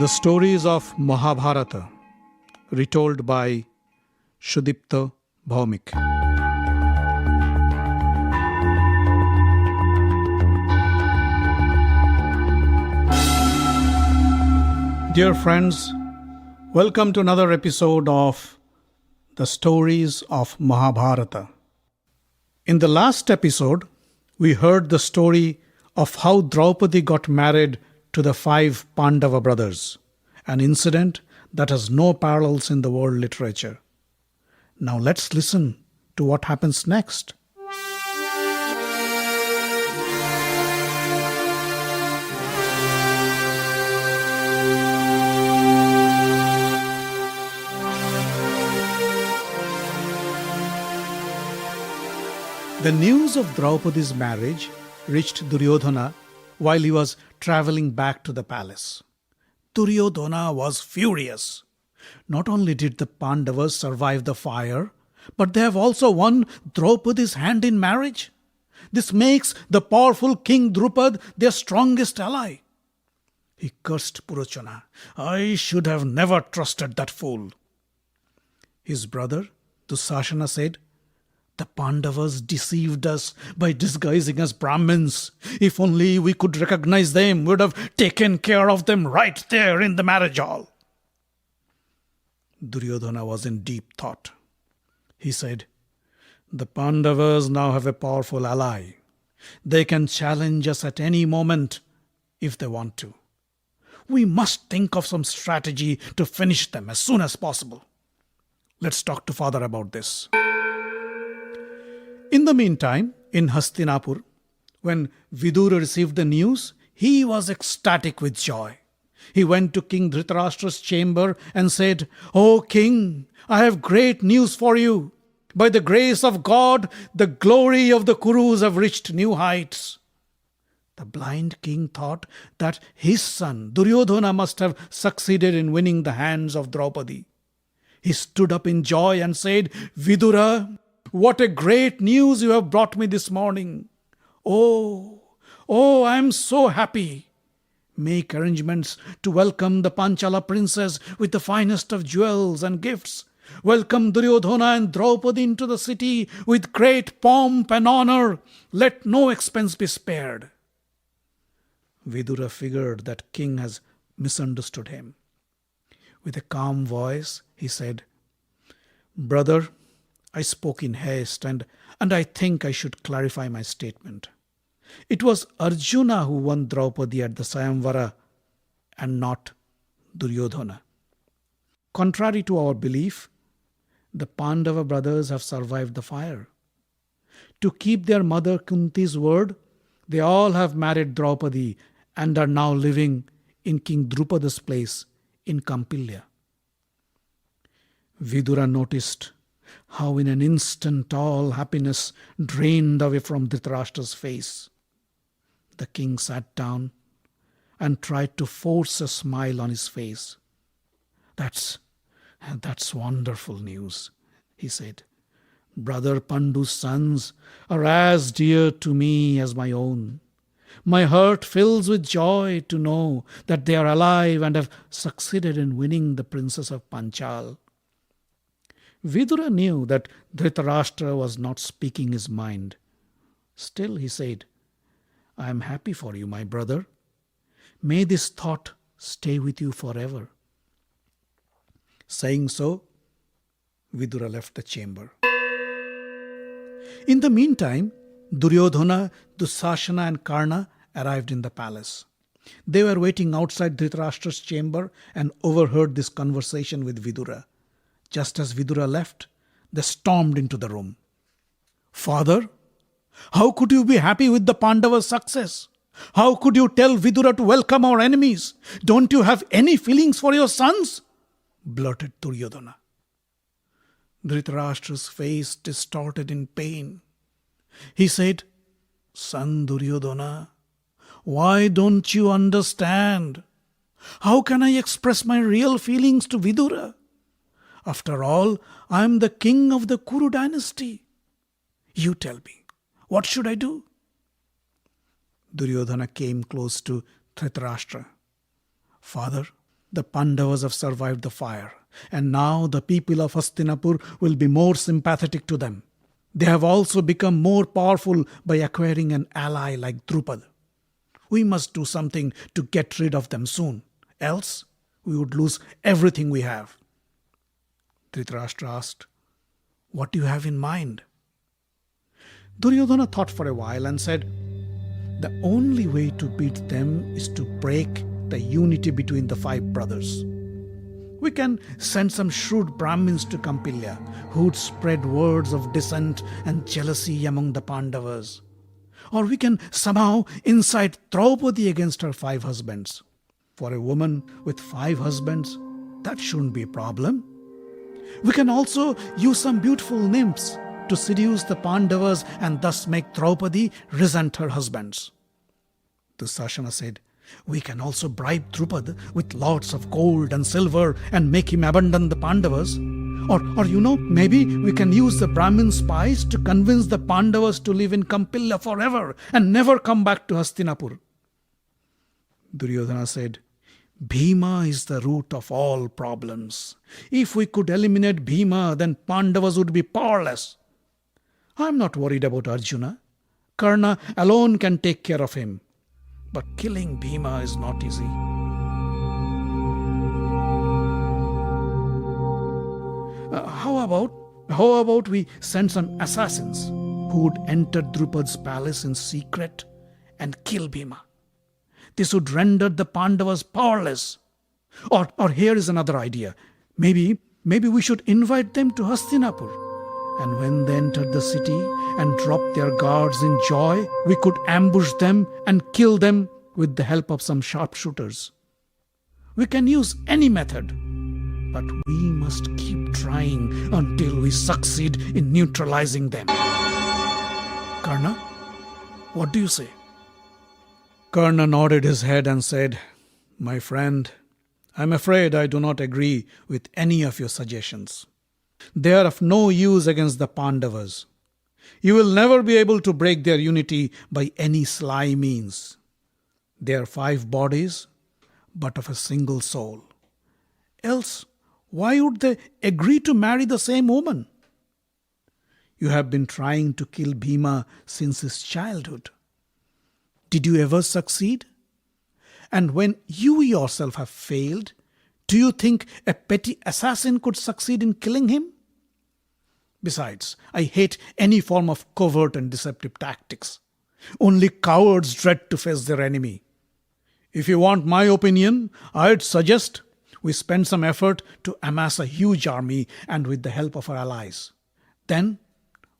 The stories of Mahabharata, retold by Sudipta, Bhawmik. Dear friends, welcome to another episode of The Stories of Mahabharata. In the last episode, we heard the story of how Draupadi got married to the 5 Pandava brothers, an incident that has no parallels in the world literature. Now let's listen to what happens next. The news of Draupadi's marriage reached Duryodhana while he was travelling back to the palace. Duryodhana was furious. Not only did the Pandavas survive the fire, but they have also won Draupadi's hand in marriage. This makes the powerful King Drupad their strongest ally. He cursed Purochana. I should have never trusted that fool. His brother, Dusashana, said, the Pandavas deceived us by disguising as Brahmins. If only we could recognize them, we would have taken care of them right there in the marriage hall. Duryodhana was in deep thought. He said, the Pandavas now have a powerful ally. They can challenge us at any moment if they want to. We must think of some strategy to finish them as soon as possible. Let's talk to father about this. In the meantime, in Hastinapur, when Vidura received the news, he was ecstatic with joy. He went to King Dhritarashtra's chamber and said, O king, I have great news for you. By the grace of God, the glory of the Kurus have reached new heights. The blind king thought that his son Duryodhana must have succeeded in winning the hands of Draupadi. He stood up in joy and said, Vidura, what a great news you have brought me this morning. Oh, I am so happy. Make arrangements to welcome the Panchala princess with the finest of jewels and gifts. Welcome Duryodhana and Draupadi into the city with great pomp and honor. Let no expense be spared. Vidura figured that king has misunderstood him. With a calm voice, he said, Brother, I spoke in haste and I think I should clarify my statement. It was Arjuna who won Draupadi at the Sayamvara and not Duryodhana. Contrary to our belief, the Pandava brothers have survived the fire. To keep their mother Kunti's word, they all have married Draupadi and are now living in King Drupada's place in Kampilya. Vidura noticed how in an instant all happiness drained away from Dhritarashtra's face. The king sat down and tried to force a smile on his face. That's wonderful news, he said. Brother Pandu's sons are as dear to me as my own. My heart fills with joy to know that they are alive and have succeeded in winning the princess of Panchal. Vidura knew that Dhritarashtra was not speaking his mind. Still he said, I am happy for you, my brother. May this thought stay with you forever. Saying so, Vidura left the chamber. In the meantime, Duryodhana, Dusashana and Karna arrived in the palace. They were waiting outside Dhritarashtra's chamber and overheard this conversation with Vidura. Just as Vidura left, they stormed into the room. Father, how could you be happy with the Pandavas' success? How could you tell Vidura to welcome our enemies? Don't you have any feelings for your sons? Blurted Duryodhana. Dhritarashtra's face distorted in pain. He said, Son Duryodhana, why don't you understand? How can I express my real feelings to Vidura? After all, I am the king of the Kuru dynasty. You tell me, what should I do? Duryodhana came close to Dhritarashtra. Father, The Pandavas have survived the fire, and now the people of Hastinapur will be more sympathetic to them. They have also become more powerful by acquiring an ally like Drupad. We must do something to get rid of them soon, else we would lose everything we have. Dhritarashtra asked, "What do you have in mind?" Duryodhana thought for a while and said, "The only way to beat them is to break the unity between the 5 brothers. We can send some shrewd Brahmins to Kampilya who would spread words of dissent and jealousy among the Pandavas. Or we can somehow incite Draupadi against her 5 husbands. For a woman with 5 husbands, that shouldn't be a problem. We can also use some beautiful nymphs to seduce the Pandavas and thus make Draupadi resent her husbands." Dushasana said, "We can also bribe Drupad with lots of gold and silver and make him abandon the Pandavas. Or maybe we can use the Brahmin spies to convince the Pandavas to live in Kampilya forever and never come back to Hastinapur." Duryodhana said, "Bhima is the root of all problems. If we could eliminate Bhima, then Pandavas would be powerless. I'm not worried about Arjuna. Karna alone can take care of him. But killing Bhima is not easy." How about we send some assassins who would enter Drupad's palace in secret and kill Bhima? This would render the Pandavas powerless. Or here is another idea. Maybe we should invite them to Hastinapur. And when they entered the city and dropped their guards in joy, we could ambush them and kill them with the help of some sharpshooters. We can use any method, but we must keep trying until we succeed in neutralizing them. Karna, what do you say? Karna nodded his head and said, "My friend, I'm afraid I do not agree with any of your suggestions. They are of no use against the Pandavas. You will never be able to break their unity by any sly means. They are 5 bodies, but of a single soul. Else, why would they agree to marry the same woman? You have been trying to kill Bhima since his childhood. Did you ever succeed? And when you yourself have failed, do you think a petty assassin could succeed in killing him? Besides, I hate any form of covert and deceptive tactics. Only cowards dread to face their enemy. If you want my opinion, I'd suggest we spend some effort to amass a huge army and with the help of our allies. Then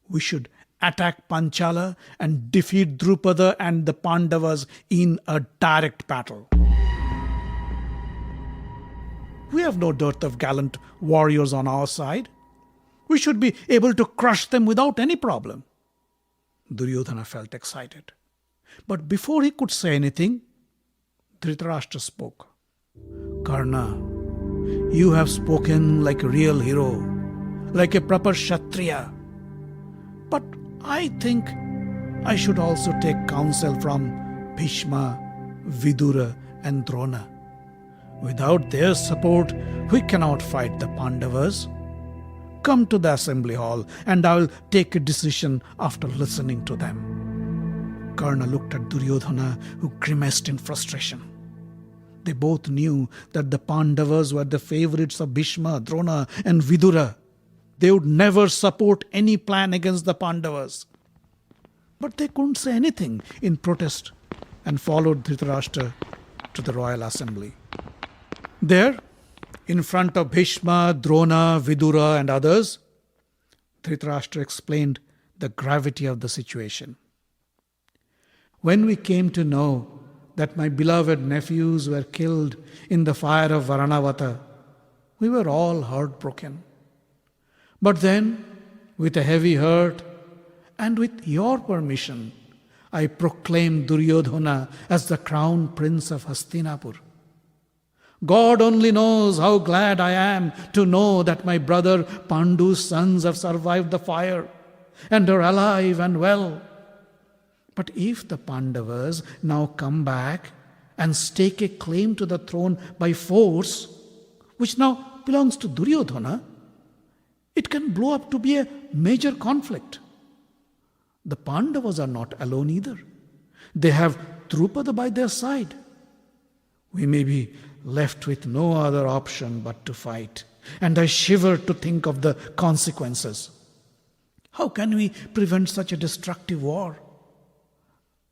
we should attack Panchala and defeat Drupada and the Pandavas in a direct battle. We have no dearth of gallant warriors on our side. We should be able to crush them without any problem." Duryodhana felt excited. But before he could say anything, Dhritarashtra spoke. "Karna, you have spoken like a real hero, like a proper Kshatriya. But I think I should also take counsel from Bhishma, Vidura and Drona. Without their support, we cannot fight the Pandavas. Come to the assembly hall and I will take a decision after listening to them." Karna looked at Duryodhana, who grimaced in frustration. They both knew that the Pandavas were the favorites of Bhishma, Drona and Vidura. They would never support any plan against the Pandavas. But they couldn't say anything in protest and followed Dhritarashtra to the royal assembly. There, in front of Bhishma, Drona, Vidura and others, Dhritarashtra explained the gravity of the situation. "When we came to know that my beloved nephews were killed in the fire of Varanavata, we were all heartbroken. But then, with a heavy heart and with your permission, I proclaimed Duryodhana as the crown prince of Hastinapur. God only knows how glad I am to know that my brother Pandu's sons have survived the fire and are alive and well. But if the Pandavas now come back and stake a claim to the throne by force, which now belongs to Duryodhana, it can blow up to be a major conflict. The Pandavas are not alone either. They have Drupada by their side. We may be left with no other option but to fight, and I shiver to think of the consequences. How can we prevent such a destructive war?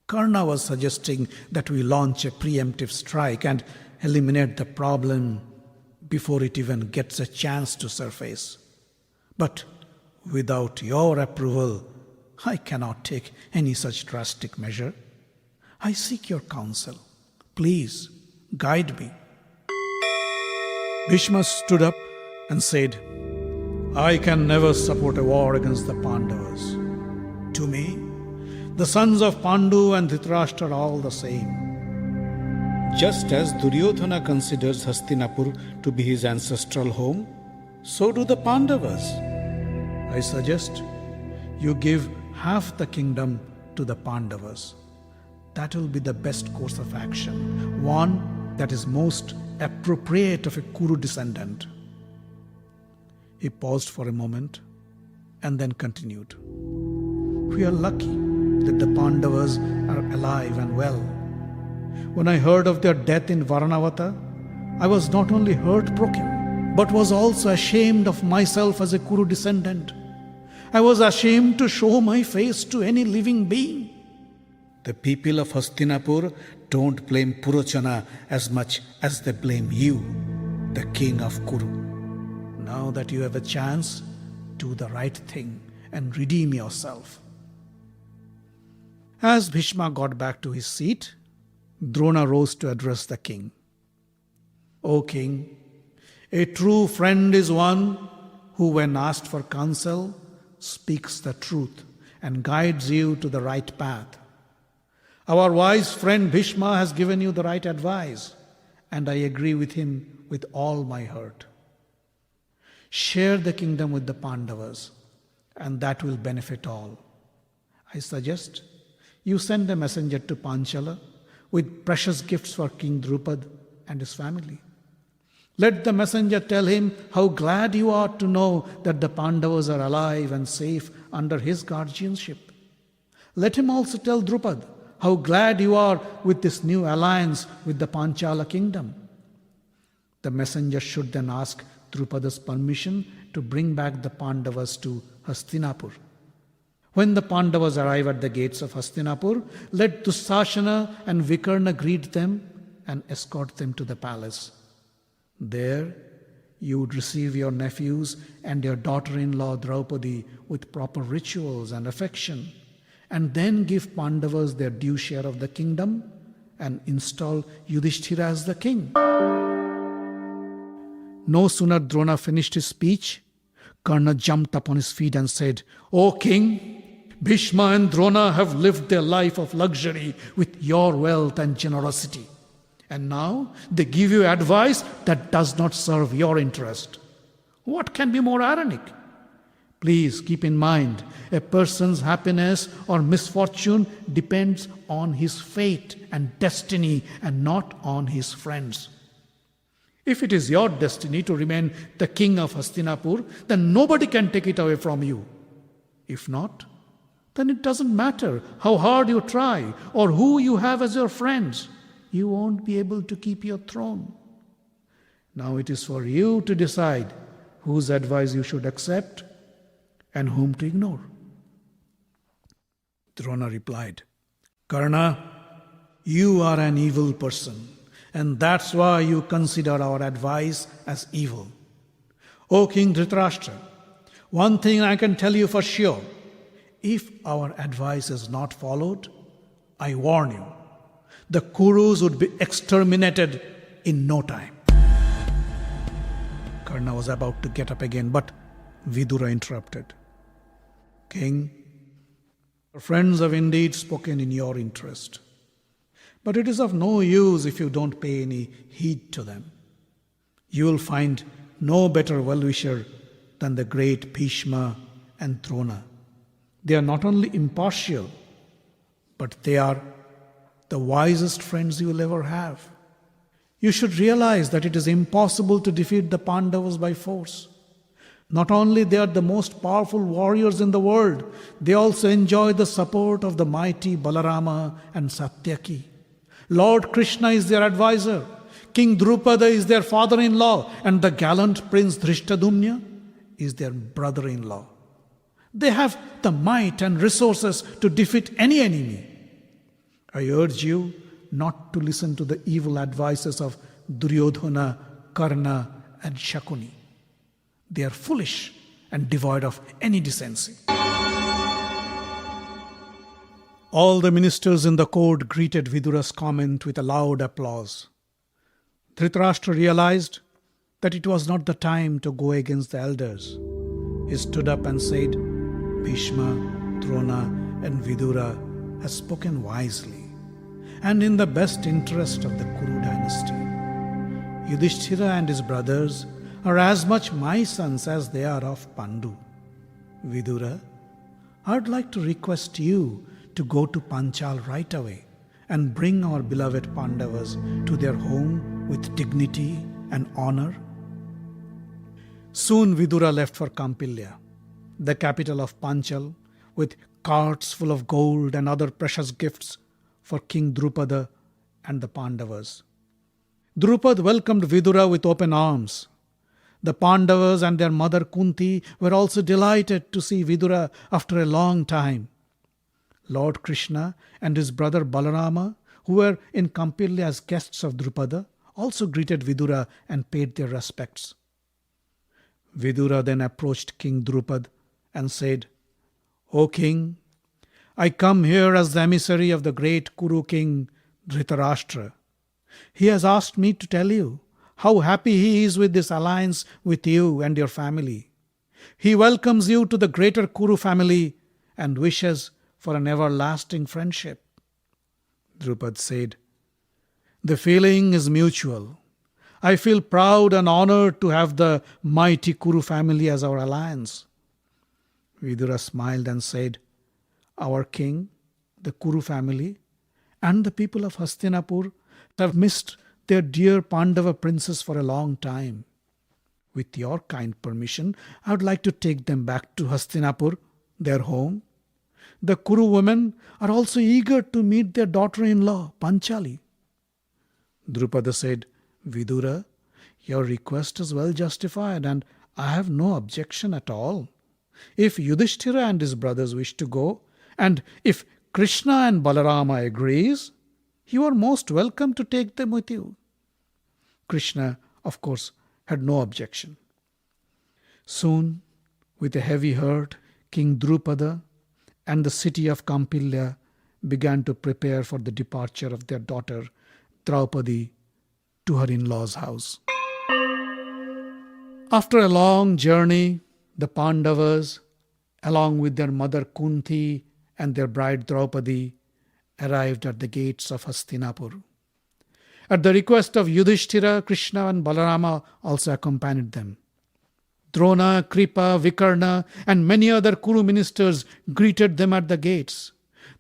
Karna was suggesting that we launch a preemptive strike and eliminate the problem before it even gets a chance to surface. But without your approval, I cannot take any such drastic measure. I seek your counsel. Please guide me. Bhishma stood up and said, I can never support a war against the Pandavas. To me, the sons of Pandu and Dhritarashtra are all the same. Just as Duryodhana considers Hastinapur to be his ancestral home, so do the Pandavas. I suggest you give half the kingdom to the Pandavas. That will be the best course of action, one that is most appropriate of a Kuru descendant. He paused for a moment and then continued. We are lucky that the Pandavas are alive and well. When I heard of their death in Varanavata, I was not only heartbroken, but was also ashamed of myself as a Kuru descendant. I was ashamed to show my face to any living being. The people of Hastinapur don't blame Purochana as much as they blame you, the king of Kuru. Now that you have a chance, do the right thing and redeem yourself. As Bhishma got back to his seat, Drona rose to address the king. O king, a true friend is one who, when asked for counsel, speaks the truth and guides you to the right path. Our wise friend Bhishma has given you the right advice, and I agree with him with all my heart. Share the kingdom with the Pandavas, and that will benefit all. I suggest you send a messenger to Panchala with precious gifts for King Drupad and his family. Let the messenger tell him how glad you are to know that the Pandavas are alive and safe under his guardianship. Let him also tell Drupad how glad you are with this new alliance with the Panchala kingdom. The messenger should then ask Drupada's permission to bring back the Pandavas to Hastinapur. When the Pandavas arrive at the gates of Hastinapur, let Dussasana and Vikarna greet them and escort them to the palace. There, you would receive your nephews and your daughter-in-law Draupadi with proper rituals and affection, and then give Pandavas their due share of the kingdom and install Yudhishthira as the king. No sooner Drona finished his speech, Karna jumped up on his feet and said, O king, Bhishma and Drona have lived their life of luxury with your wealth and generosity. And now they give you advice that does not serve your interest. What can be more ironic? Please keep in mind, a person's happiness or misfortune depends on his fate and destiny and not on his friends. If it is your destiny to remain the king of Hastinapur, then nobody can take it away from you. If not, then it doesn't matter how hard you try or who you have as your friends. You won't be able to keep your throne. Now it is for you to decide whose advice you should accept and whom to ignore. Drona replied, Karna, you are an evil person, and that's why you consider our advice as evil. O King Dhritarashtra, one thing I can tell you for sure. If our advice is not followed, I warn you, the Kurus would be exterminated in no time. Karna was about to get up again, but Vidura interrupted. King, your friends have indeed spoken in your interest, but it is of no use if you don't pay any heed to them. You will find no better well-wisher than the great Bhishma and Drona. They are not only impartial, but they are the wisest friends you will ever have. You should realize that it is impossible to defeat the Pandavas by force. Not only they are the most powerful warriors in the world, they also enjoy the support of the mighty Balarama and Satyaki. Lord Krishna is their advisor. King Drupada is their father-in-law, and the gallant Prince Drishtadumna is their brother-in-law. They have the might and resources to defeat any enemy. I urge you not to listen to the evil advices of Duryodhana, Karna, and Shakuni. They are foolish and devoid of any decency. All the ministers in the court greeted Vidura's comment with a loud applause. Dhritarashtra realized that it was not the time to go against the elders. He stood up and said, Bhishma, Drona, and Vidura have spoken wisely and in the best interest of the Kuru dynasty. Yudhishthira and his brothers are as much my sons as they are of Pandu. Vidura, I would like to request you to go to Panchal right away and bring our beloved Pandavas to their home with dignity and honor. Soon Vidura left for Kampilya, the capital of Panchal, with carts full of gold and other precious gifts for King Drupada and the Pandavas. Drupad welcomed Vidura with open arms. The Pandavas and their mother Kunti were also delighted to see Vidura after a long time. Lord Krishna and his brother Balarama, who were in Kampilya as guests of Drupada, also greeted Vidura and paid their respects. Vidura then approached King Drupad and said, O king, I come here as the emissary of the great Kuru king Dhritarashtra. He has asked me to tell you how happy he is with this alliance with you and your family. He welcomes you to the greater Kuru family and wishes for an everlasting friendship. Drupad said, The feeling is mutual. I feel proud and honored to have the mighty Kuru family as our alliance. Vidura smiled and said, Our king, the Kuru family, and the people of Hastinapur have missed their dear Pandava princess for a long time. With your kind permission, I would like to take them back to Hastinapur, their home. The Kuru women are also eager to meet their daughter-in-law, Panchali. Drupada said, Vidura, your request is well justified and I have no objection at all. If Yudhishthira and his brothers wish to go, and if Krishna and Balarama agrees, you are most welcome to take them with you. Krishna, of course, had no objection. Soon, with a heavy heart, King Drupada and the city of Kampilya began to prepare for the departure of their daughter Draupadi to her in-laws' house. After a long journey, the Pandavas, along with their mother Kunti and their bride Draupadi, arrived at the gates of Hastinapur. At the request of Yudhishthira, Krishna and Balarama also accompanied them. Drona, Kripa, Vikarna and many other Kuru ministers greeted them at the gates.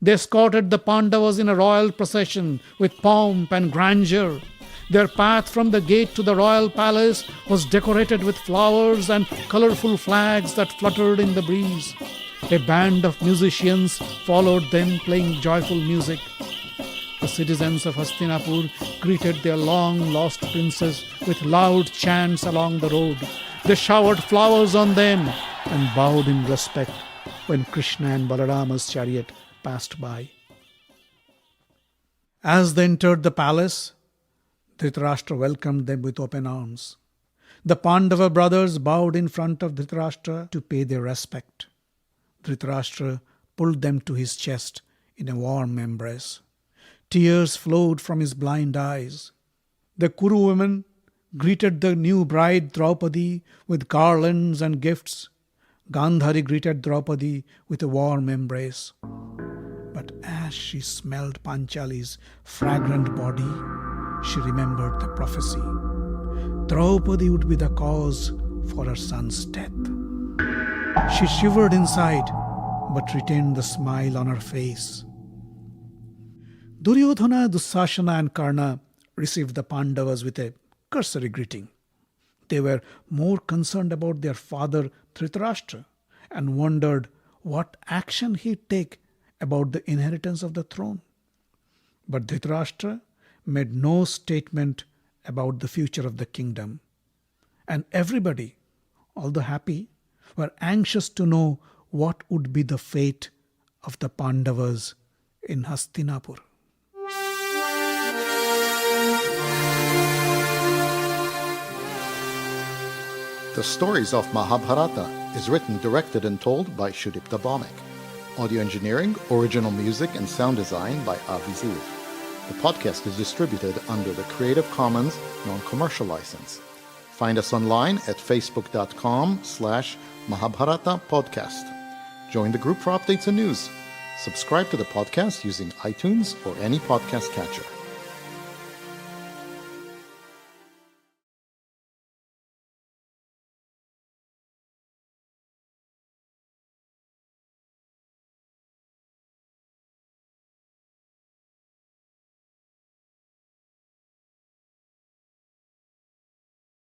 They escorted the Pandavas in a royal procession with pomp and grandeur. Their path from the gate to the royal palace was decorated with flowers and colorful flags that fluttered in the breeze. A band of musicians followed them playing joyful music. The citizens of Hastinapur greeted their long-lost princess with loud chants along the road. They showered flowers on them and bowed in respect when Krishna and Balarama's chariot passed by. As they entered the palace, Dhritarashtra welcomed them with open arms. The Pandava brothers bowed in front of Dhritarashtra to pay their respect. Dhritarashtra pulled them to his chest in a warm embrace. Tears flowed from his blind eyes. The Kuru women greeted the new bride Draupadi with garlands and gifts. Gandhari greeted Draupadi with a warm embrace. But as she smelled Panchali's fragrant body, she remembered the prophecy. Draupadi would be the cause for her son's death. She shivered inside, but retained the smile on her face. Duryodhana, Dussasana, and Karna received the Pandavas with a cursory greeting. They were more concerned about their father Dhritarashtra and wondered what action he'd take about the inheritance of the throne. But Dhritarashtra made no statement about the future of the kingdom. And everybody, although happy, were anxious to know what would be the fate of the Pandavas in Hastinapur. The Stories of Mahabharata is written, directed, and told by Sudipta Bhawmik. Audio engineering, original music, and sound design by Avi Ziv. The podcast is distributed under the Creative Commons non-commercial license. Find us online at facebook.com/Mahabharata Podcast. Join the group for updates and news. Subscribe to the podcast using iTunes or any podcast catcher.